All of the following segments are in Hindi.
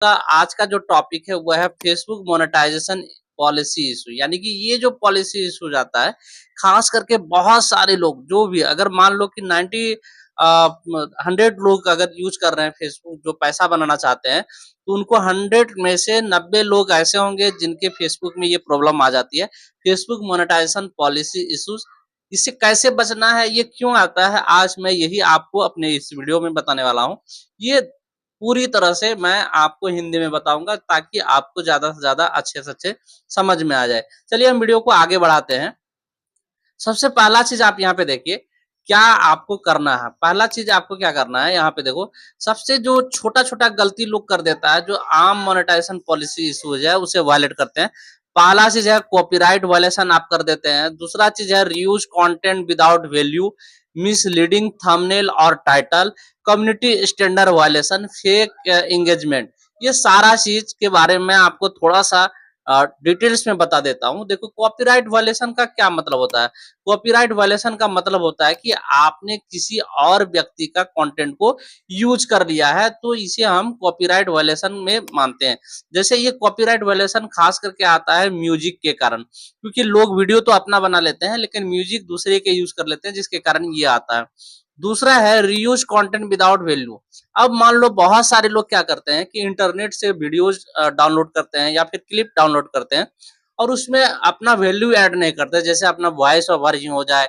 का आज का जो टॉपिक है वो है फेसबुक मोनेटाइजेशन पॉलिसी इशू। यानी कि ये जो पॉलिसी इशू जाता है, खास करके बहुत सारे लोग जो भी अगर मान लो कि 100 लोग अगर यूज कर रहे हैं फेसबुक, जो पैसा बनाना चाहते हैं, तो उनको 100 में से 90 लोग ऐसे होंगे जिनके फेसबुक में ये प्रॉब्लम आ जाती है, फेसबुक मोनेटाइजेशन पॉलिसी इशूज। इससे कैसे बचना है, ये क्यों आता है, आज मैं यही आपको अपने इस वीडियो में बताने वाला हूँ। ये पूरी तरह से मैं आपको हिंदी में बताऊंगा ताकि आपको ज्यादा से ज्यादा अच्छे से अच्छे समझ में आ जाए। चलिए हम वीडियो को आगे बढ़ाते हैं। सबसे पहला चीज आप यहाँ पे देखिए, क्या आपको करना है। पहला चीज आपको क्या करना है, यहाँ पे देखो, सबसे जो छोटा छोटा गलती लोग कर देता है, जो आम मोनेटाइजेशन पॉलिसी इशूज है उसे वायलेट करते हैं। पहला चीज है कॉपीराइट वायलेशन आप कर देते हैं। दूसरा चीज है reuse content without value, misleading thumbnail और title, community standard violation, fake engagement. ये सारा चीज के बारे में आपको थोड़ा सा डिटेल्स में बता देता हूँ। देखो, कॉपीराइट वायलेशन का क्या मतलब होता है। कॉपीराइट वायलेशन का मतलब होता है कि आपने किसी और व्यक्ति का कंटेंट को यूज कर लिया है, तो इसे हम कॉपीराइट वायलेशन में मानते हैं। जैसे ये कॉपीराइट वायलेशन खास करके आता है म्यूजिक के कारण, क्योंकि लोग वीडियो तो अपना बना लेते हैं लेकिन म्यूजिक दूसरे के यूज कर लेते हैं, जिसके कारण ये आता है। दूसरा है रीयूज कंटेंट विदाउट वैल्यू। अब मान लो बहुत सारे लोग क्या करते हैं कि इंटरनेट से वीडियोज डाउनलोड करते हैं या फिर क्लिप डाउनलोड करते हैं और उसमें अपना वैल्यू ऐड नहीं करते, जैसे अपना वॉइस ओवर ही हो जाए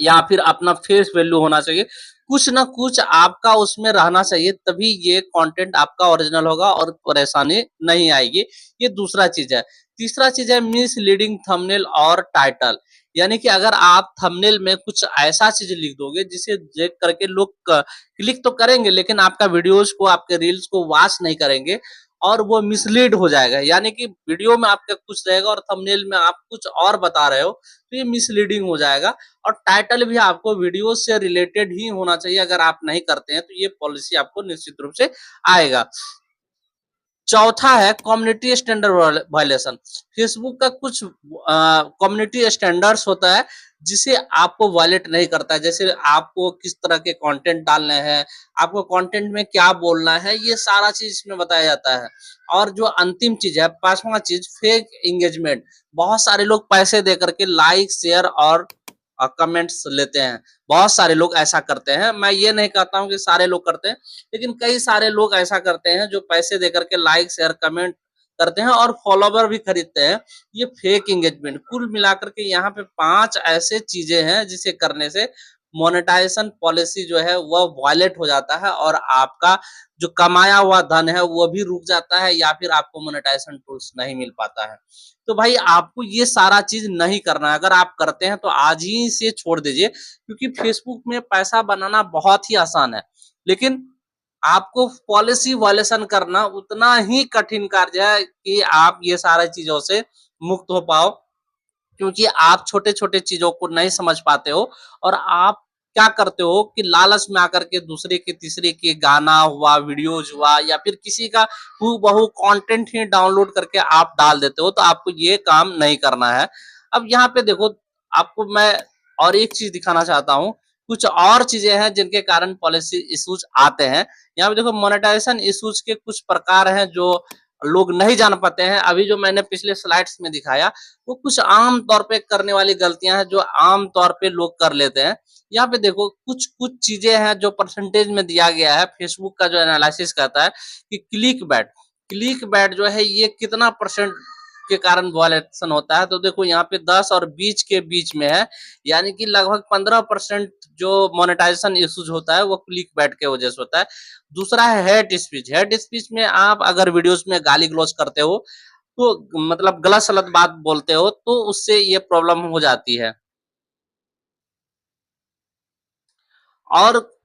या फिर अपना फेस वैल्यू होना चाहिए। कुछ ना कुछ आपका उसमें रहना चाहिए, तभी ये कंटेंट आपका ओरिजिनल होगा और परेशानी नहीं आएगी। ये दूसरा चीज है। तीसरा चीज है मिसलीडिंग थंबनेल और टाइटल। यानी कि अगर आप थंबनेल में कुछ ऐसा चीज लिख दोगे जिसे देख करके लोग क्लिक तो करेंगे लेकिन आपका वीडियोज को, आपके रील्स को वॉच नहीं करेंगे और वो मिसलीड हो जाएगा। यानी कि वीडियो में आपका कुछ रहेगा और थंबनेल में आप कुछ और बता रहे हो, तो ये मिसलीडिंग हो जाएगा। और टाइटल भी आपको वीडियो से रिलेटेड ही होना चाहिए। अगर आप नहीं करते हैं तो ये पॉलिसी आपको निश्चित रूप से आएगा। चौथा है कम्युनिटी स्टैंडर्ड वायलेशन। फेसबुक का कुछ कम्युनिटी स्टैंडर्ड्स होता है जिसे आपको वायलेट नहीं करता है। जैसे आपको किस तरह के कंटेंट डालने हैं, आपको कंटेंट में क्या बोलना है, ये सारा चीज इसमें बताया जाता है। और जो अंतिम चीज है, पांचवा चीज, फेक एंगेजमेंट। बहुत सारे लोग पैसे दे करके लाइक, शेयर और कमेंट्स लेते हैं। बहुत सारे लोग ऐसा करते हैं। मैं ये नहीं कहता हूँ कि सारे लोग करते हैं, लेकिन कई सारे लोग ऐसा करते हैं जो पैसे देकर के लाइक, शेयर, कमेंट करते हैं और फॉलोवर भी खरीदते हैं। ये फेक एंगेजमेंट। कुल मिलाकर के यहाँ पे 5 ऐसे चीजें हैं जिसे करने से मोनेटाइजेशन पॉलिसी जो है वह वायलेट हो जाता है और आपका जो कमाया हुआ धन है वो भी रुक जाता है या फिर आपको मोनेटाइजेशन टूल्स नहीं मिल पाता है। तो भाई आपको ये सारा चीज नहीं करना है। अगर आप करते हैं तो आज ही से छोड़ दीजिए, क्योंकि फेसबुक में पैसा बनाना बहुत ही आसान है, लेकिन आपको पॉलिसी वायलेशन करना उतना ही कठिन कार्य है कि आप ये सारी चीजों से मुक्त हो पाओ, क्योंकि आप छोटे छोटे चीजों को नहीं समझ पाते हो और आप क्या करते हो कि लालच में आकर के दूसरे के, तीसरे के गाना हुआ, वीडियोज हुआ या फिर किसी का हूबहू कंटेंट ही डाउनलोड करके आप डाल देते हो। तो आपको ये काम नहीं करना है। अब यहाँ पे देखो, आपको मैं और एक चीज दिखाना चाहता हूँ। कुछ और चीजें हैं जिनके कारण पॉलिसी इश्यूज आते हैं। यहाँ पे देखो, मोनेटाइजेशन इश्यूज के कुछ प्रकार हैं जो लोग नहीं जान पाते हैं। अभी जो मैंने पिछले स्लाइड्स में दिखाया, वो कुछ आम तौर पे करने वाली गलतियां हैं जो आम तौर पे लोग कर लेते हैं। यहाँ पे देखो, कुछ कुछ चीजें हैं जो परसेंटेज में दिया गया है। फेसबुक का जो एनालिसिस कहता है कि क्लिक बैट जो है ये कितना परसेंट के कारण वायलेशन होता है। तो देखो यहाँ पे 10 और 20 के बीच में है, यानी कि लगभग 15% जो मोनेटाइजेशन इश्यूज होता है वो क्लिक बैट के वजह से होता है। दूसरा है हेट स्पीच। हेट स्पीच में आप अगर वीडियोस में गाली गलौज करते हो, तो मतलब गलत सलत बात बोलते हो, तो उससे ये प्रॉब्लम हो जाती है। और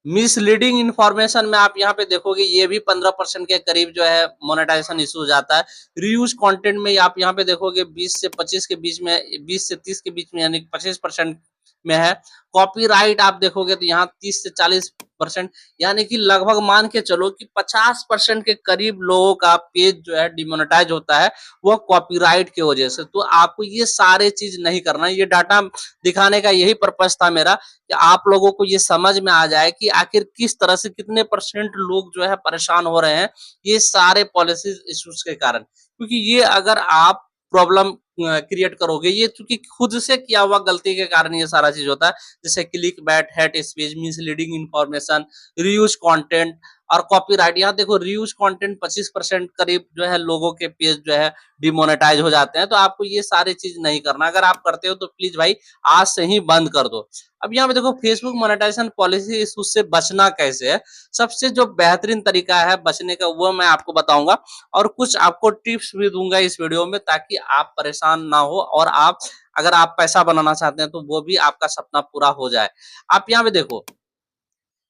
मिसलीडिंग इंफॉर्मेशन में आप यहाँ पे देखोगे ये भी 15% के करीब जो है मोनेटाइजेशन इशू हो जाता है। रीयूज कंटेंट में आप यहाँ पे देखोगे 20 से 25 के बीच में, 20 से 30 के बीच में, यानी 25% में है। कॉपीराइट आप देखोगे तो यहाँ 30 से 40%, यानी कि लगभग मान के चलो कि 50% के करीब लोगों का पेज जो है डिमोनेटाइज होता है, वो कॉपीराइट की वजह से। तो आपको ये सारे चीज नहीं करना। ये डाटा दिखाने का यही पर्पस था मेरा, कि आप लोगों को ये समझ में आ जाए कि आखिर किस तरह से कितने परसेंट लोग जो है परेशान हो रहे हैं ये सारे पॉलिसीज इश्यूज के कारण। क्योंकि ये अगर आप प्रॉब्लम क्रिएट करोगे, ये चूंकि खुद से किया हुआ गलती के कारण ये सारा चीज होता है, जैसे click bat, hate speech, misleading information, reuse content और कॉपीराइट। यहाँ देखो रीयूज कंटेंट 25% करीब जो है लोगों के पेज जो है डिमोनेटाइज हो जाते हैं। तो आपको ये सारी चीज नहीं करना। अगर आप करते हो तो प्लीज भाई आज से ही बंद कर दो। अब यहाँ पे देखो फेसबुक मोनेटाइजेशन पॉलिसी इशू से बचना कैसे है। सबसे जो बेहतरीन तरीका है बचने का वो मैं आपको बताऊंगा, और कुछ आपको टिप्स भी दूंगा इस वीडियो में, ताकि आप परेशान ना हो और आप अगर आप पैसा बनाना चाहते हैं तो वो भी आपका सपना पूरा हो जाए। आप यहाँ पे देखो,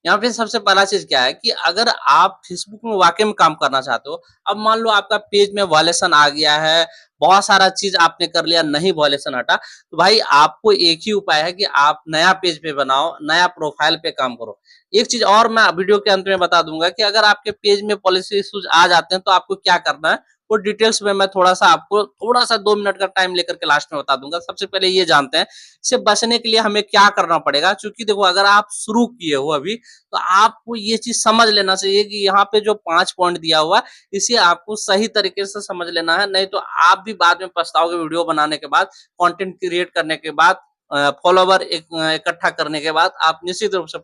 यहाँ पे सबसे पहला चीज क्या है कि अगर आप फेसबुक में वाकई में काम करना चाहते हो, अब मान लो आपका पेज में वायलेशन आ गया है, बहुत सारा चीज आपने कर लिया, नहीं वायलेशन हटा, तो भाई आपको एक ही उपाय है कि आप नया पेज पे बनाओ, नया प्रोफाइल पे काम करो। एक चीज और मैं वीडियो के अंत में बता दूंगा कि अगर आपके पेज में पॉलिसी इश्यूज आ जाते हैं तो आपको क्या करना है, वो डिटेल्स में मैं थोड़ा सा आपको थोड़ा सा 2 मिनट का टाइम लेकर के लास्ट में बता दूंगा। सबसे पहले ये जानते हैं इससे बचने के लिए हमें क्या करना पड़ेगा। क्योंकि देखो अगर आप शुरू किए हो अभी, तो आपको ये चीज समझ लेना चाहिए कि यहाँ पे जो 5 पॉइंट दिया हुआ है इसे आपको सही तरीके से समझ लेना है, नहीं तो आप भी बाद में पछताओगे वीडियो बनाने के बाद, कंटेंट क्रिएट करने के बाद, फॉलोवर इकट्ठा करने के बाद आप निश्चित रूप से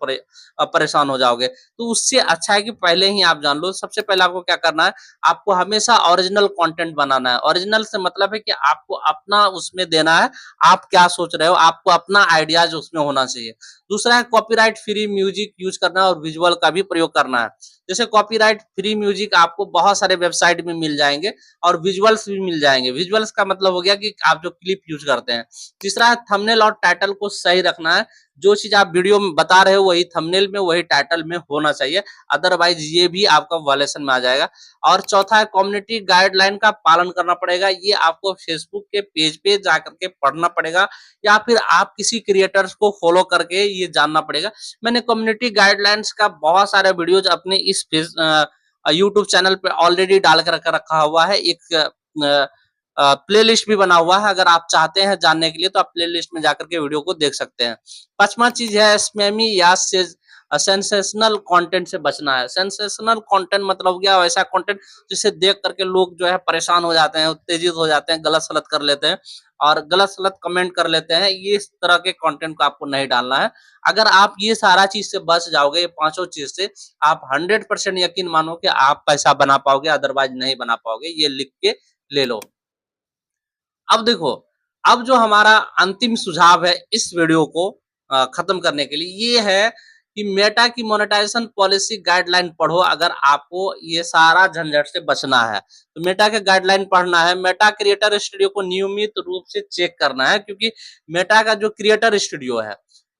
परेशान हो जाओगे। तो उससे अच्छा है कि पहले ही आप जान लो। सबसे पहले आपको क्या करना है, आपको हमेशा ओरिजिनल कंटेंट बनाना है। ओरिजिनल से मतलब है कि आपको अपना उसमें देना है, आप क्या सोच रहे हो, आपको अपना आइडियाज उसमें होना चाहिए। दूसरा है कॉपीराइट फ्री म्यूजिक यूज करना और विजुअल का भी प्रयोग करना है। जैसे कॉपीराइट फ्री म्यूजिक आपको बहुत सारे वेबसाइट में मिल जाएंगे और विजुअल्स भी मिल जाएंगे। विजुअल्स का मतलब हो गया कि आप जो क्लिप यूज करते हैं। तीसरा है थंबनेल और टाइटल को सही रखना है। जो चीज आप वीडियो में बता रहे हो वही थंबनेल में वही टाइटल में होना चाहिए, अदरवाइज ये भी आपका वायलेशन में आ जाएगा। और चौथा है कम्युनिटी गाइडलाइन का पालन करना पड़ेगा। ये आपको फेसबुक के पेज पे जाकर के पढ़ना पड़ेगा, या फिर आप किसी क्रिएटर्स को फॉलो करके ये जानना पड़ेगा। मैंने कम्युनिटी गाइडलाइंस का बहुत सारे वीडियोज अपने इस यूट्यूब चैनल पे ऑलरेडी डाल कर रखा हुआ है। एक प्लेलिस्ट भी बना हुआ है, अगर आप चाहते हैं जानने के लिए तो आप प्लेलिस्ट में जाकर के वीडियो को देख सकते हैं। पांचवा चीज है स्पैमी या सेंसेशनल कंटेंट से बचना है। सेंसेशनल कंटेंट मतलब हो गया वैसा कंटेंट जिसे देख करके लोग जो है परेशान हो जाते हैं, उत्तेजित हो जाते हैं, गलत सलत कर लेते हैं और गलत सलत कमेंट कर लेते हैं। ये इस तरह के कंटेंट को आपको नहीं डालना है। अगर आप ये सारा चीज से बच जाओगे, ये पांचों चीज से, आप 100% यकीन मानो कि आप पैसा बना पाओगे, अदरवाइज नहीं बना पाओगे। ये लिख के ले लो। अब देखो, अब जो हमारा अंतिम सुझाव है इस वीडियो को खत्म करने के लिए, ये है कि मेटा की मोनेटाइजेशन पॉलिसी गाइडलाइन पढ़ो अगर आपको ये सारा झंझट से बचना है। तो मेटा के गाइडलाइन पढ़ना है। मेटा क्रिएटर स्टूडियो को नियमित रूप से चेक करना है, क्योंकि मेटा का जो क्रिएटर स्टूडियो है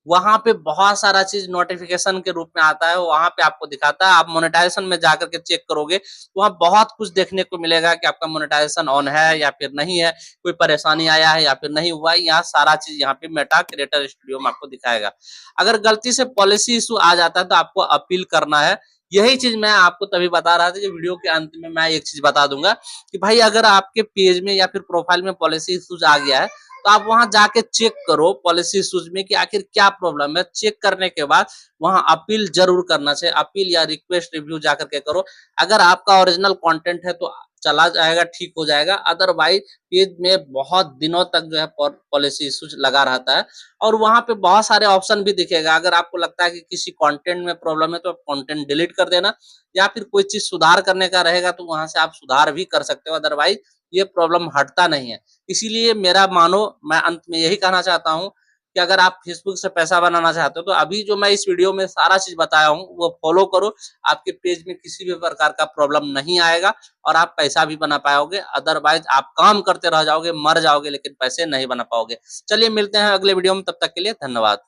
वहां पे बहुत सारा चीज नोटिफिकेशन के रूप में आता है, वहां पे आपको दिखाता है। आप मोनेटाइजेशन में जाकर के चेक करोगे तो वहां बहुत कुछ देखने को मिलेगा कि आपका मोनेटाइजेशन ऑन है या फिर नहीं है, कोई परेशानी आया है या फिर नहीं हुआ है। यहाँ सारा चीज यहाँ पे मेटा क्रिएटर स्टूडियो में आपको दिखाएगा। अगर गलती से पॉलिसी इशू आ जाता है तो आपको अपील करना है। यही चीज मैं आपको तभी बता रहा था कि वीडियो के अंत में मैं एक चीज बता दूंगा कि भाई अगर आपके पेज में या फिर प्रोफाइल में पॉलिसी इशूज आ गया है तो आप वहां जाके चेक करो पॉलिसी इशूज में कि आखिर क्या प्रॉब्लम है। चेक करने के बाद वहां अपील जरूर करना चाहिए। अपील या रिक्वेस्ट रिव्यू जाकर के करो। अगर आपका ओरिजिनल कंटेंट है तो चला जाएगा, ठीक हो जाएगा। अदरवाइज पेज में बहुत दिनों तक जो है पॉलिसी इशूज लगा रहता है और वहां पे बहुत सारे ऑप्शन भी दिखेगा। अगर आपको लगता है कि किसी कंटेंट में प्रॉब्लम है तो कंटेंट डिलीट कर देना, या फिर कोई चीज सुधार करने का रहेगा तो वहां से आप सुधार भी कर सकते हो। अदरवाइज ये प्रॉब्लम हटता नहीं है। इसीलिए मेरा मानो, मैं अंत में यही कहना चाहता हूँ कि अगर आप फेसबुक से पैसा बनाना चाहते हो तो अभी जो मैं इस वीडियो में सारा चीज बताया हूँ वो फॉलो करो। आपके पेज में किसी भी प्रकार का प्रॉब्लम नहीं आएगा और आप पैसा भी बना पाओगे। अदरवाइज आप काम करते रह जाओगे, मर जाओगे, लेकिन पैसे नहीं बना पाओगे। चलिए मिलते हैं अगले वीडियो में, तब तक के लिए धन्यवाद।